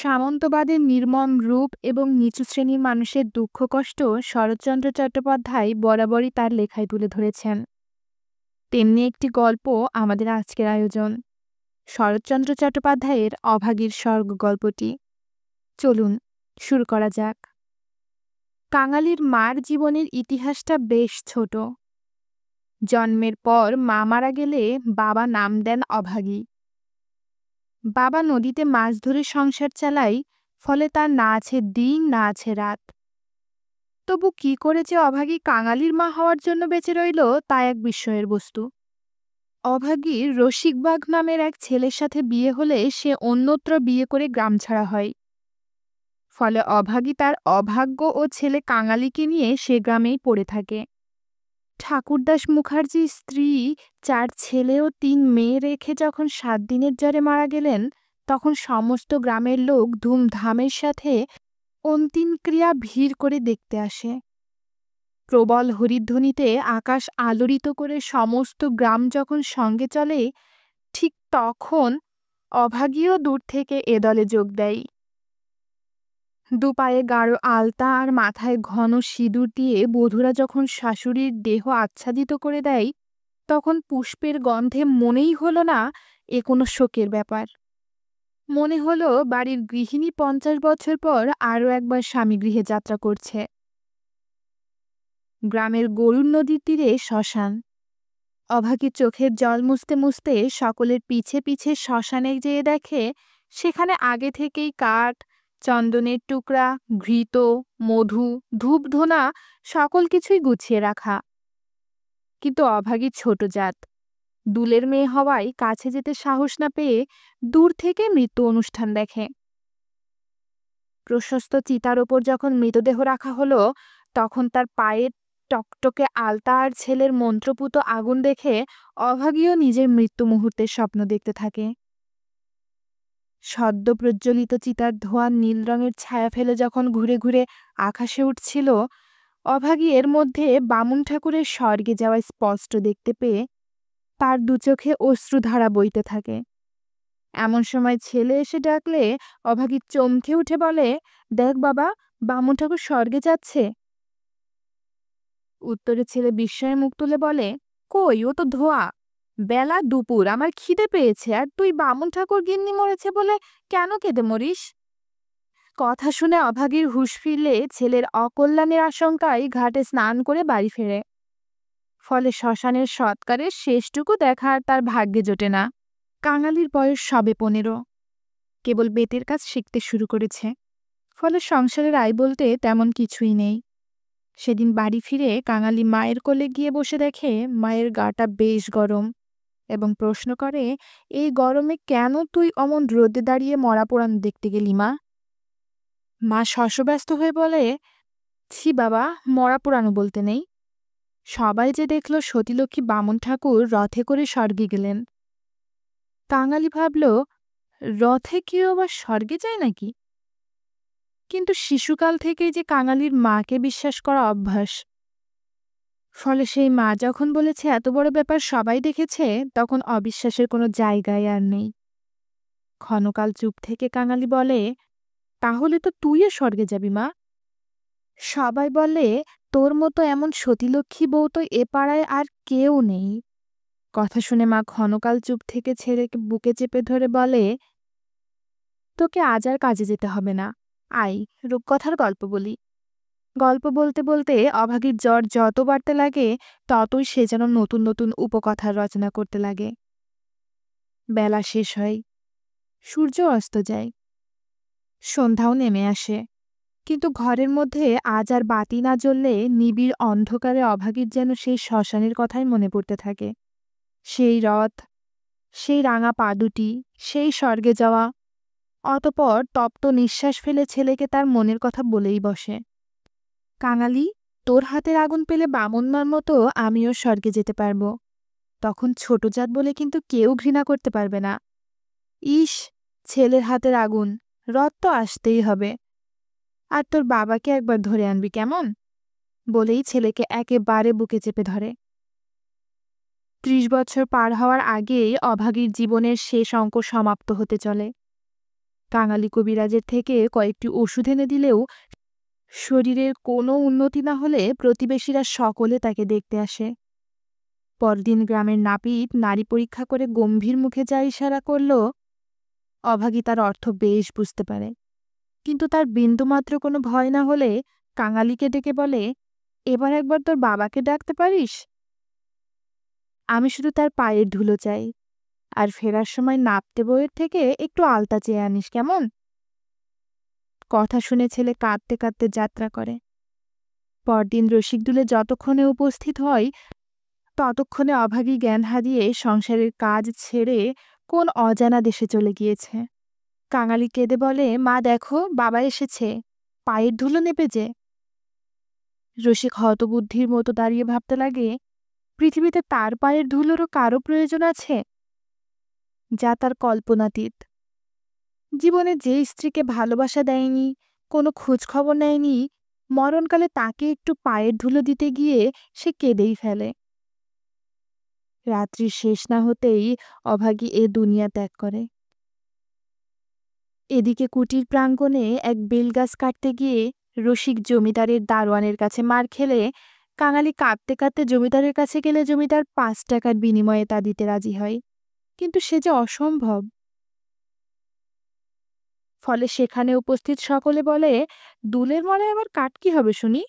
সামন্তবাদের নির্মম রূপ এবং নিচু শ্রেণীর মানুষের দুঃখ কষ্ট শরৎচন্দ্র চট্টোপাধ্যায় বরাবরই তার লেখায় তুলে ধরেছেন। তেমনি একটি গল্প আমাদের আজকের আয়োজন, শরৎচন্দ্র চট্টোপাধ্যায়ের অভাগীর স্বর্গ গল্পটি। চলুন শুরু করা যাক। কাঙালির মার জীবনের ইতিহাসটা বেশ ছোট। জন্মের পর মা মারা গেলে বাবা নাম দেন অভাগী। বাবা নদীতে মাছ ধরে সংসার চালায়, ফলে তার না আছে দিন না আছে রাত। তবু কি করে যে অভাগী কাঙালির মা হওয়ার জন্য বেঁচে রইল তা এক বিস্ময়ের বস্তু। অভাগীর রসিকবাঘ নামের এক ছেলের সাথে বিয়ে হলে সে অন্যত্র বিয়ে করে গ্রাম ছাড়া হয়। ফলে অভাগী তার অভাগ্য ও ছেলে কাঙালিকে নিয়ে সে গ্রামেই পড়ে থাকে। ঠাকুরদাস মুখার্জির স্ত্রী 4 ছেলে ও 3 মেয়ে রেখে যখন 7 দিনের জ্বরে মারা গেলেন, তখন সমস্ত গ্রামের লোক ধুমধামের সাথে অন্তিম ক্রিয়া ভিড় করে দেখতে আসে। প্রবল হরিধ্বনিতে আকাশ আলোড়িত করে সমস্ত গ্রাম যখন সঙ্গে চলে, ঠিক তখন অভাগীও দূর থেকে এ দলে যোগ দেয়। দুপায়ে গাঢ় আলতা আর মাথায় ঘন সিঁদুর দিয়ে বধূরা যখন শাশুড়ির দেহ আচ্ছাদিত করে দেয়, তখন পুষ্পের গন্ধে মনেই হলো না এ কোনো শোকের ব্যাপার। মনে হলো বাড়ির গৃহিণী 50 বছর পর আরও একবার স্বামী গৃহে যাত্রা করছে। গ্রামের গরুর নদীর তীরে শ্মশান। অভাগী চোখের জল মুছতে মুছতে সকলের পিছে পিছে শ্মশানে যেয়ে দেখে সেখানে আগে থেকেই কাঠ, চন্দনের টুকরা, ঘৃত, মধু, ধূপধুনা সকল কিছুই গুছিয়ে রাখা। কিন্তু অভাগী ছোট জাত, দুলের মেয়ে হওয়ায় কাছে যেতে সাহস না পেয়ে দূর থেকে মৃত্যু অনুষ্ঠান দেখে। প্রশস্ত চিতার ওপর যখন মৃতদেহ রাখা হলো, তখন তার পায়ের টকটকে আলতা আর ছেলের মন্ত্রপুত আগুন দেখে অভাগীও নিজের মৃত্যু মুহূর্তের স্বপ্ন দেখতে থাকে। সদ্য প্রজ্বলিত চিতার ধোঁয়া নীল রঙের ছায়া ফেলে যখন ঘুরে ঘুরে আকাশে উঠছিল, অভাগী এর মধ্যে বামুন ঠাকুরের স্বর্গে যাওয়া স্পষ্ট দেখতে পেয়ে তার দুচোখে অশ্রুধারা বইতে থাকে। এমন সময় ছেলে এসে ডাকলে অভাগী চমকে উঠে বলে, দেখ বাবা, বামুন ঠাকুর স্বর্গে যাচ্ছে। উত্তরে ছেলে বিস্ময়ে মুখ তুলে বলে, কই, ও তো ধোঁয়া। বেলা দুপুর, আমার খিদে পেয়েছে, আর তুই বামুন ঠাকুর গিন্নি মরেছে বলে কেন কেঁদে মরিস? কথা শুনে অভাগীর হুঁশ ফিরলে ছেলের অকল্যাণের আশঙ্কায় ঘাটে স্নান করে বাড়ি ফেরে। ফলে শ্মশানের সৎকারের শেষটুকু দেখা আর তার ভাগ্যে জোটে না। কাঙালির বয়স সবে 15, কেবল বেতের কাজ শিখতে শুরু করেছে। ফলে সংসারের আয় বলতে তেমন কিছুই নেই। সেদিন বাড়ি ফিরে কাঙালি মায়ের কোলে গিয়ে বসে দেখে মায়ের গাটা বেশ গরম, এবং প্রশ্ন করে, এই গরমে কেন তুই অমন রোদে দাঁড়িয়ে মরা পোড়ানো দেখতে গেলি মা? মা শশব্যস্ত হয়ে বলে, ছি বাবা, মরা পোড়ানো বলতে নেই। সবাই যে দেখল সতীলক্ষ্মী বামুন ঠাকুর রথে করে স্বর্গে গেলেন। কাঙালি ভাবল, রথে কেউ আবার স্বর্গে যায় নাকি? কিন্তু শিশুকাল থেকেই যে কাঙালির মাকে বিশ্বাস করা অভ্যাস। ফলে সেই মা যখন বলেছে এত বড় ব্যাপার সবাই দেখেছে, তখন অবিশ্বাসের কোনো জায়গায় আর নেই। ক্ষণকাল চুপ থেকে কাঙালি বলে, তাহলে তো তুইও স্বর্গে যাবি মা। সবাই বলে, তোর মতো এমন সতীলক্ষ্মী বউ তো এ পাড়ায় আর কেউ নেই। কথা শুনে মা ক্ষণকাল চুপ থেকে ছেলেকে বুকে চেপে ধরে বলে, তোকে আজ আর কাজে যেতে হবে না, আয় রূপকথার গল্প বলি। গল্প বলতে বলতে অভাগীর জ্বর যত বাড়তে লাগে, ততই সে যেন নতুন নতুন উপকথার রচনা করতে লাগে। বেলা শেষ হয়, সূর্য অস্ত যায়, সন্ধ্যাও নেমে আসে। কিন্তু ঘরের মধ্যে আজ আর বাতি না জ্বললে নিবিড় অন্ধকারে অভাগীর যেন সেই শ্মশানের কথাই মনে পড়তে থাকে। সেই রথ, সেই রাঙা পা দুটি, সেই স্বর্গে যাওয়া। অতপর তপ্ত নিঃশ্বাস ফেলে ছেলেকে তার মনের কথা বলেই বসে, কাঙালি, তোর হাতের আগুন পেলে বামুনমার মতো আমিও স্বর্গে যেতে পারবো। তখন ছোট জাত বলে কিন্তু কেউ ঘৃণা করতে পারবে না। ইস, ছেলের হাতের আগুন, রথ তো আসতেই হবে। আর তোর বাবাকে একবার ধরে আনবি কেমন? বলেই ছেলেকে একেবারে বুকে চেপে ধরে। 30 বছর পার হওয়ার আগেই অভাগীর জীবনের শেষ অঙ্ক সমাপ্ত হতে চলে। কাঙালি কবিরাজের থেকে কয়েকটি ওষুধ এনে দিলেও শরীরের কোনো উন্নতি না হলে প্রতিবেশীরা সকলে তাকে দেখতে আসে। পরদিন গ্রামের নাপিত নাড়ি পরীক্ষা করে গম্ভীর মুখে যা ইশারা করল, অভাগী তার অর্থ বেশ বুঝতে পারে। কিন্তু তার বিন্দুমাত্র কোনো ভয় না হলে কাঙালিকে ডেকে বলে, এবার একবার তোর বাবাকে ডাকতে পারিস? আমি শুধু তার পায়ের ধুলো চাই, আর ফেরার সময় নাপতে বইয়ের থেকে একটু আলতা চেয়ে আনিস, কেমন? কথা শুনে ছেলে কাঁদতে কাঁদতে যাত্রা করে। পরদিন রসিকদুলে যতক্ষণে উপস্থিত হয় ততক্ষণে অভাগী জ্ঞান হারিয়ে সংসারের কাজ ছেড়ে কোন অজানা দেশে চলে গিয়েছে। কাঙালি কেঁদে বলে, মা দেখো, বাবা এসেছে, পায়ের ধুলো নেবে যে। রসিক হতবুদ্ধির মতো দাঁড়িয়ে ভাবতে লাগে, পৃথিবীতে তার পায়ের ধুলোরও কারো প্রয়োজন আছে? যা তার কল্পনাতীত। জীবনে যে স্ত্রীকে ভালোবাসা দেয়নি, কোনো খোঁজখবর নেয়নি, মরণকালে তাকে একটু পায়ের ধুলো দিতে গিয়ে সে কেঁদেই ফেলে। রাত্রি শেষ না হতেই অভাগী এ দুনিয়া ত্যাগ করে। এদিকে কুটির প্রাঙ্গণে এক বেলগাছ কাটতে গিয়ে রসিক জমিদারের দারোয়ানের কাছে মার খেলে কাঙালি কাঁদতে কাঁদতে জমিদারের কাছে গেলে জমিদার ৫ টাকার বিনিময়ে তা দিতে রাজি হয়, কিন্তু সে যে অসম্ভব। ফলে সেখানে উপস্থিত সকলে বলে, দুলের মরায় আবার কাঠ কি হবে শুনি?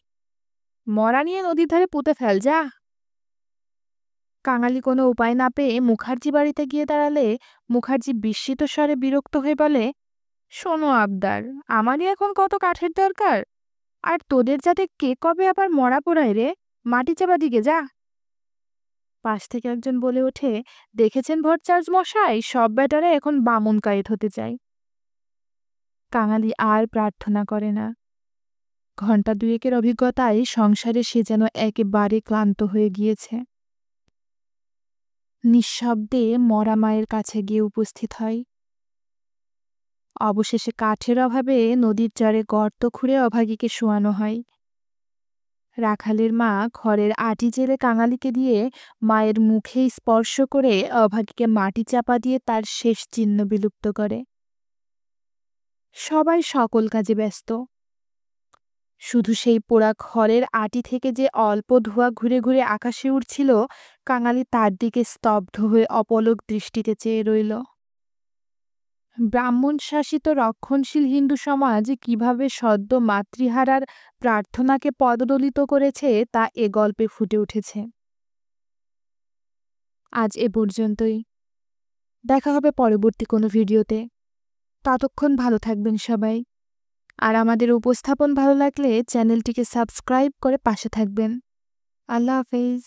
মরা নিয়ে নদীর ধারে পুঁতে ফেল যা। কাঙালি কোনো উপায় না পেয়ে মুখার্জি বাড়িতে গিয়ে দাঁড়ালে মুখার্জি বিস্মিত স্বরে বিরক্ত হয়ে বলে, শোনো আবদার, আমারই এখন কত কাঠের দরকার, আর তোদের যাতে কে কবে আবার মরা পোড়ায় রে, মাটি চাপা দিকে যা। পাশ থেকে একজন বলে ওঠে, দেখেছেন ভট্টাচার্য মশাই, সব বেটারা এখন বামুন কায়েত হতে চায়। কাঙালি আর প্রার্থনা করে না। ঘণ্টা দুয়েকের অভিজ্ঞতায় সংসারে সে যেন একেবারে ক্লান্ত হয়ে গিয়েছে। নিঃশব্দে মরা মায়ের কাছে গিয়ে উপস্থিত হয়। অবশেষে কাঠের অভাবে নদীর চরে গর্ত খুঁড়ে অভাগীকে শোয়ানো হয়। রাখালের মা ঘরের আটি জেলে কাঙালিকে দিয়ে মায়ের মুখে স্পর্শ করে অভাগীকে মাটি চাপা দিয়ে তার শেষ চিহ্ন বিলুপ্ত করে। সবাই সকল কাজে ব্যস্ত। শুধু সেই পোড়া খড়ের আটি থেকে যে অল্প ধোঁয়া ঘুরে ঘুরে আকাশে উড়ছিল, কাঙালি তার দিকে স্তব্ধ হয়ে অপলক দৃষ্টিতে চেয়ে রইল। ব্রাহ্মণ শাসিত রক্ষণশীল হিন্দু সমাজ কিভাবে সদ্য মাতৃহারার প্রার্থনাকে পদদলিত করেছে তা এ গল্পে ফুটে উঠেছে। আজ এ পর্যন্তই। দেখা হবে পরবর্তী কোনো ভিডিওতে। ততক্ষণ ভালো থাকবেন সবাই। আর আমাদের উপস্থাপন ভালো লাগলে চ্যানেলটিকে সাবস্ক্রাইব করে পাশে থাকবেন। আল্লাহ হাফেজ।